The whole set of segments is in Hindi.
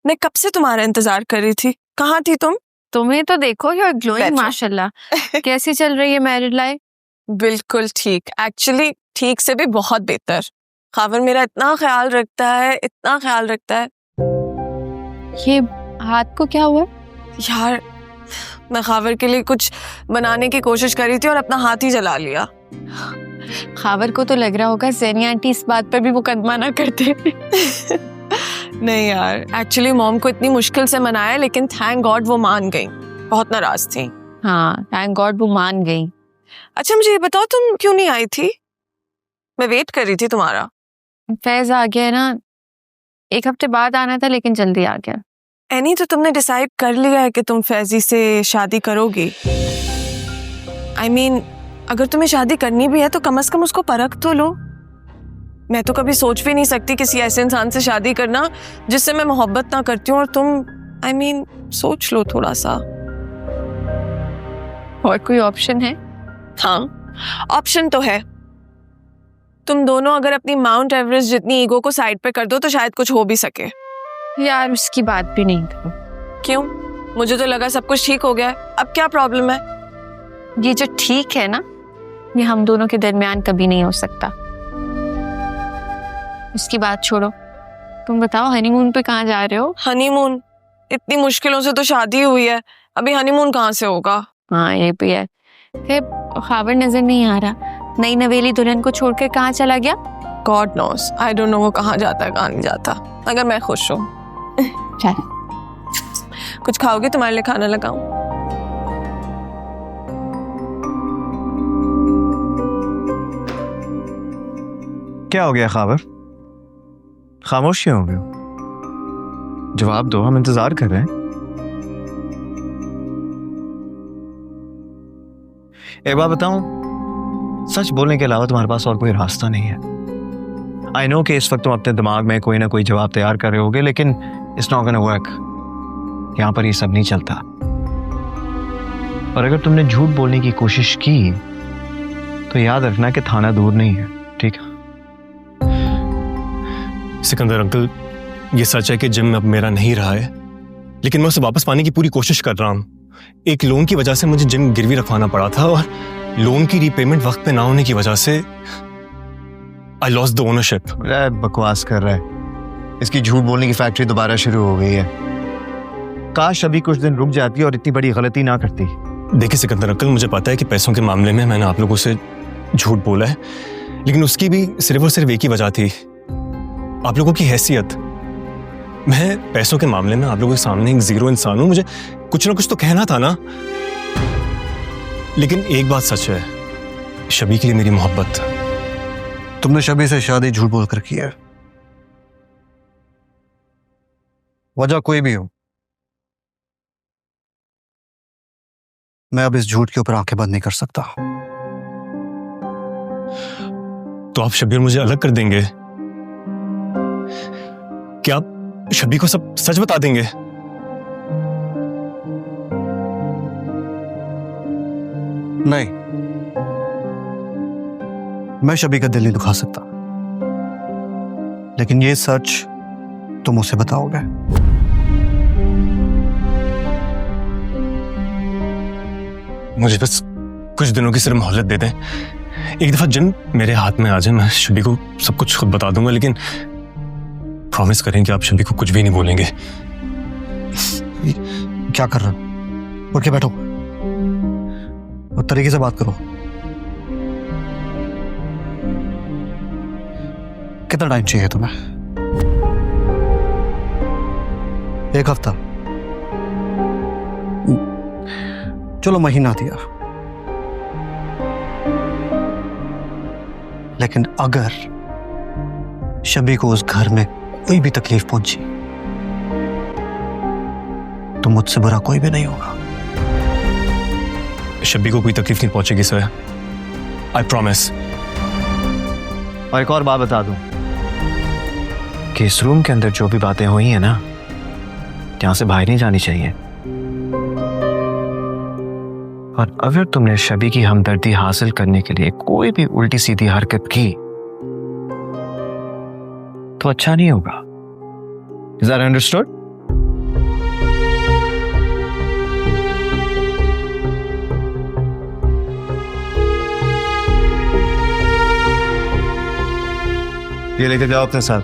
मैं कब से तुम्हारा इंतजार कर रही थी। कहाँ थी तुम? तुम्हें तो देखो, यू आर ग्लोइंग बैठो। माशाल्लाह। कैसी चल रही है मैरिड लाइफ? बिल्कुल ठीक, एक्चुअली ठीक से भी बहुत बेहतर। खावर मेरा इतना ख्याल रखता है, इतना ख्याल रखता है। ये हाथ को क्या हुआ? यार मैं खावर के लिए कुछ बनाने की कोशिश कर रही थी और अपना हाथ ही जला लिया। खावर को तो लग रहा होगा ज़ेनी आंटी इस बात पर भी मुकदमा ना करते। नहीं यार, एक्चुअली मॉम को इतनी मुश्किल से मनाया, लेकिन थैंक गॉड वो मान गई। बहुत नाराज थी। हाँ, थैंक गॉड वो मान गई। अच्छा मुझे ये बताओ, तुम क्यों नहीं आई थी? मैं वेट कर रही थी तुम्हारा। फैज आ गया ना, 1 हफ्ते बाद आना था लेकिन जल्दी आ गया। एनी तो तुमने डिसाइड कर लिया है कि तुम फैजी से शादी करोगी। I mean, अगर तुम्हें शादी करनी भी है तो कम से कम उसको परख तो लो। मैं तो कभी सोच भी नहीं सकती किसी ऐसे इंसान से शादी करना जिससे मैं मोहब्बत ना करती हूँ, और तुम सोच लो थोड़ा सा। और कोई ऑप्शन है? हाँ, ऑप्शन तो है। तुम दोनों अगर अपनी माउंट एवरेस्ट जितनी ईगो को साइड पे कर दो तो शायद कुछ हो भी सके। यार उसकी बात भी नहीं करो। क्यों? मुझे तो लगा सब कुछ ठीक हो गया है। अब क्या प्रॉब्लम है? ये जो ठीक है ना, ये हम दोनों के दरमियान कभी नहीं हो सकता। उसकी बात छोड़ो, तुम बताओ हनीमून पे कहाँ जा रहे हो? हनीमून? इतनी मुश्किलों से तो शादी हुई है, अभी हनीमून कहाँ से होगा? हाँ ये भी है। फिर खावर नजर नहीं आ रहा, नई नवेली दुल्हन को छोड़कर कहाँ चला गया? God knows, I don't know वो कहाँ जाता है कहाँ नहीं जाता। अगर मैं खुश हूँ। चल कुछ खाओगे? तुम्हारे लिए खाना लगाऊं? क्या हो गया खावर? खामोश क्यों हो गए हो? जवाब दो, हम इंतजार कर रहे हैं। एक बात बताऊं, सच बोलने के अलावा तुम्हारे पास और कोई रास्ता नहीं है। आई नो कि इस वक्त तुम अपने दिमाग में कोई ना कोई जवाब तैयार कर रहे होगे, लेकिन इट्स नॉट गोना वर्क। यहां पर ये सब नहीं चलता। और अगर तुमने झूठ बोलने की कोशिश की तो याद रखना कि थाना दूर नहीं है, ठीक है? सिकंदर अंकल, ये सच है कि जिम अब मेरा नहीं रहा है, लेकिन मैं उसे वापस पाने की पूरी कोशिश कर रहा हूं। एक लोन की वजह से मुझे जिम गिरवी रखवाना पड़ा था, और लोन की रीपेमेंट वक्त पे ना होने की वजह से आई लॉस्ट द ओनरशिप। बकवास कर रहा है। इसकी झूठ बोलने की फैक्ट्री दोबारा शुरू हो गई है। काश अभी कुछ दिन रुक जाती और इतनी बड़ी गलती ना करती। देखिए सिकंदर अंकल, मुझे पता है कि पैसों के मामले में मैंने आप लोगों से झूठ बोला है, लेकिन उसकी भी सिर्फ और सिर्फ एक ही वजह थी, आप लोगों की हैसियत। मैं पैसों के मामले में आप लोगों के सामने एक जीरो इंसान हूं, मुझे कुछ ना कुछ तो कहना था ना। लेकिन एक बात सच है, शबी के लिए मेरी मोहब्बत। तुमने शबी से शादी झूठ बोलकर की है, वजह कोई भी हो। मैं अब इस झूठ के ऊपर आंखें बंद नहीं कर सकता। तो आप शबी और मुझे अलग कर देंगे? क्या आप शबी को सब सच बता देंगे? नहीं, मैं शबी का दिल नहीं दुखा सकता, लेकिन ये सच तुम उसे बताओगे। मुझे बस कुछ दिनों की सिर्फ मोहलत दे दें। एक दफा जिन मेरे हाथ में आ जाए, मैं शबी को सब कुछ खुद बता दूंगा, लेकिन प्रॉमिस करें कि आप शबी को कुछ भी नहीं बोलेंगे। क्या कर रहे हो? उठ के बैठो और तरीके से बात करो। कितना टाइम चाहिए तुम्हें? 1 हफ्ता? चलो महीना दिया, लेकिन अगर शबी को उस घर में कोई भी तकलीफ पहुंची तो मुझसे बुरा कोई भी नहीं होगा। शबी को कोई तकलीफ नहीं पहुंचेगी सर, आई प्रॉमिस। और एक और बात बता दूं कि इस रूम के अंदर जो भी बातें हुई हैं ना, यहां से बाहर नहीं जानी चाहिए। और अगर तुमने शबी की हमदर्दी हासिल करने के लिए कोई भी उल्टी सीधी हरकत की तो अच्छा नहीं होगा। Is that understood? ये लेके जाओ अपने साथ।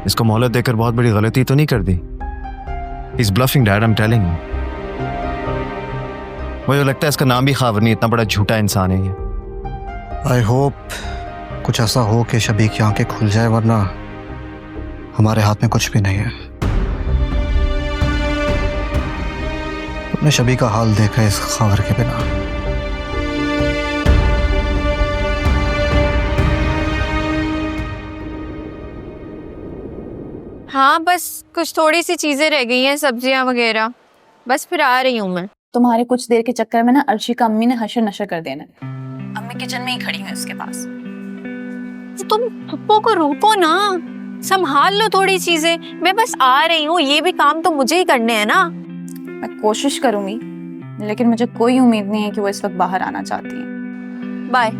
इसको मोहलत देकर बहुत बड़ी गलती तो नहीं कर दी? He's bluffing, Dad, I'm telling you. मुझे लगता है इसका नाम भी खावर नहीं, इतना बड़ा झूठा इंसान है ये। आई होप कुछ ऐसा हो कि शबी की आंखें खुल जाए, वरना हमारे हाथ में कुछ भी नहीं है। तुमने शबी का हाल देखा इस खबर के बिना। हाँ, बस कुछ थोड़ी सी चीजें रह गई हैं, सब्जियां वगैरह, बस फिर आ रही हूँ मैं। तुम्हारे कुछ देर के चक्कर में ना अर्शी का अम्मी ने हशर नशर कर देना। अम्मी किचन में ही खड़ी है उसके पास। तो तुम पप्पो को रोको ना, संभाल लो थोड़ी चीजें, मैं बस आ रही हूँ, ये भी काम तो मुझे ही करने हैं ना। मैं कोशिश करूंगी, लेकिन मुझे कोई उम्मीद नहीं है कि वो इस वक्त बाहर आना चाहती है। Bye.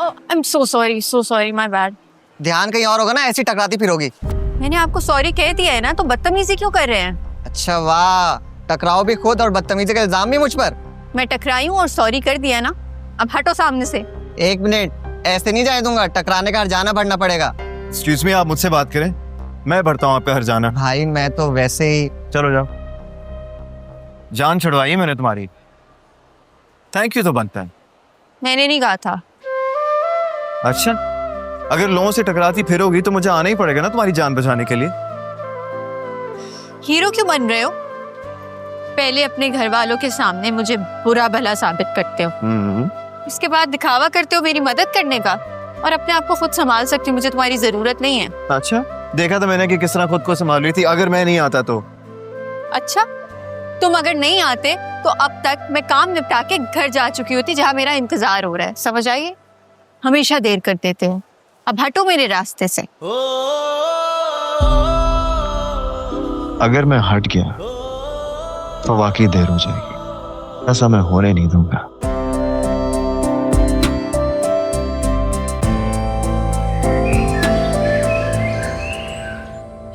I am so sorry, my bad. ध्यान कहीं और होगा ना, ऐसी टकराती फिरोगी। मैंने आपको सॉरी कह दिया है ना, तो बदतमीजी क्यों कर रहे हैं? अच्छा वाह, टकराओ भी खुद और बदतमीजी का इल्जाम भी मुझ पर। मैं टकराई हूँ और सॉरी कर दिया ना, अब हटो सामने से। 1 मिनट, ऐसे नहीं जाने दूंगा, टकराने का हर्जाना भरना पड़ेगा। एक्सक्यूज मी, आप मुझसे बात करें, मैं भरता हूँ आपका हर्जाना। भाई मैं तो वैसे ही। चलो जाओ, जान छुड़वाई मैंने तुम्हारी, थैंक यू तो बनता है। मैंने नहीं कहा था। अच्छा, अगर लोगों से टकराती फिरोगी तो मुझे आना ही पड़ेगा ना तुम्हारी जान बचाने के लिए। हीरो क्यों बन रहे हो? पहले अपने घर वालों के सामने मुझे बुरा भला साबित करते हो, इसके बाद दिखावा करते हो मेरी मदद करने का, और अपने आप को खुद संभाल सकती हो, मुझे तुम्हारी जरूरत नहीं है। अच्छा, देखा था मैंने कि किस तरह खुद को संभाल रही थी, अगर मैं नहीं आता तो। अच्छा, तुम अगर नहीं आते तो अब तक मैं काम निपटा के घर जा चुकी होती जहां मेरा इंतजार हो रहा है, समझ आइए? हमेशा देर कर देते हो, अब हटो मेरे रास्ते से। अगर मैं हट गया तो वाकई देर हो जाएगी, ऐसा मैं होने नहीं दूंगा।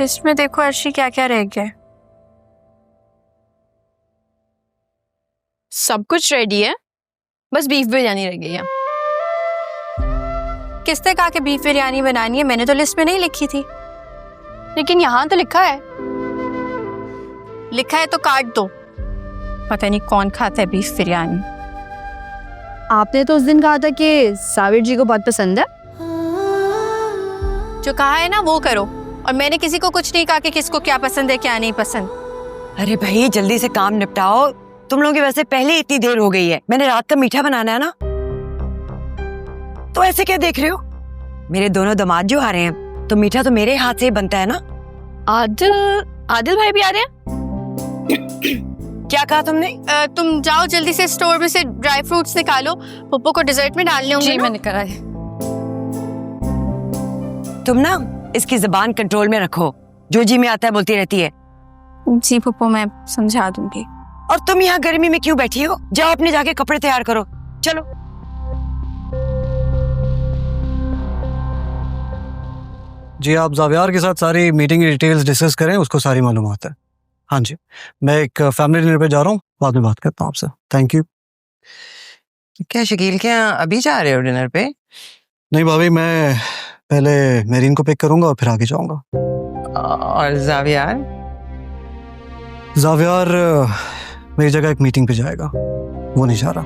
लिस्ट में देखो अर्शी क्या क्या रह गया है। सब कुछ रेडी है, बस बीफ बिरयानी रह गई है। किसने कहा कि बीफ बिरयानी बनानी है? मैंने तो लिस्ट में नहीं लिखी थी, लेकिन यहाँ तो लिखा है। लिखा है तो काट दो, पता नहीं कौन खाता है बीफ बिरयानी। आपने तो उस दिन कहा था कि साविर जी को बहुत पसंद है। जो कहा है ना वो करो, और मैंने किसी को कुछ नहीं कहा कि किसको क्या पसंद है क्या नहीं पसंद। अरे भाई जल्दी से काम निपटाओ, तुम लोगों की वैसे पहले इतनी देर हो गई है। मैंने रात का मीठा बनाना है ना, तो ऐसे क्या देख रहे हो? मेरे दोनों दामाद जो आ रहे हैं, तो मीठा तो मेरे हाथ से ही बनता है ना। आदिल भाई भी आ रहे हैं। क्या कहा तुमने? तुम जाओ जल्दी से स्टोर में से ड्राई फ्रूट्स निकालो, पप्पू को डिजर्ट में डालने होंगे। जी मैंने करा है। तुम ना इसकी जुबान कंट्रोल में रखो, जो जी में आता है बोलती रहती है। जी पप्पू, मैं समझा दूंगी। और तुम यहाँ गर्मी में क्यों बैठी हो? जाओ अपने जाके कपड़े तैयार करो, चलो। जी, आप जावियार के साथ सारी मीटिंग की डिटेल्स डिस्कस करें, उसको सारी मालूमात है। हाँ जी, मैं एक फैमिली डिनर पे जा रहा हूँ, बाद में बात करता हूँ आपसे। Thank you. क्या शकील, क्या अभी जा रहे हो डिनर पे? नहीं भाभी, मैं पहले मेरीन को पिक करूंगा और फिर आगे जाऊंगा। और जावियार? जावियार मेरी जगह एक मीटिंग पे जाएगा, वो नहीं जा रहा।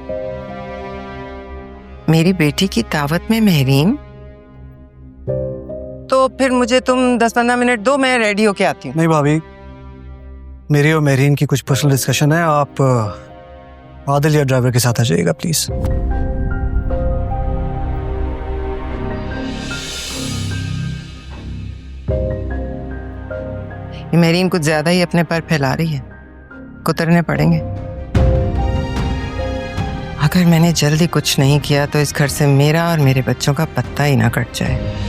मेरी बेटी की दावत में मेहरीन? तो फिर मुझे तुम 10-15 मिनट दो, मैं रेडी होके आती हूँ। नहीं भाभी, मेरी और मेहरीन की कुछ पर्सनल डिस्कशन है, आप आदिल या ड्राइवर के साथ आ जाइएगा प्लीज। मेहरीन कुछ ज्यादा ही अपने पर फैला रही है, कुतरने पड़ेंगे। अगर मैंने जल्दी कुछ नहीं किया तो इस घर से मेरा और मेरे बच्चों का पत्ता ही ना कट जाए।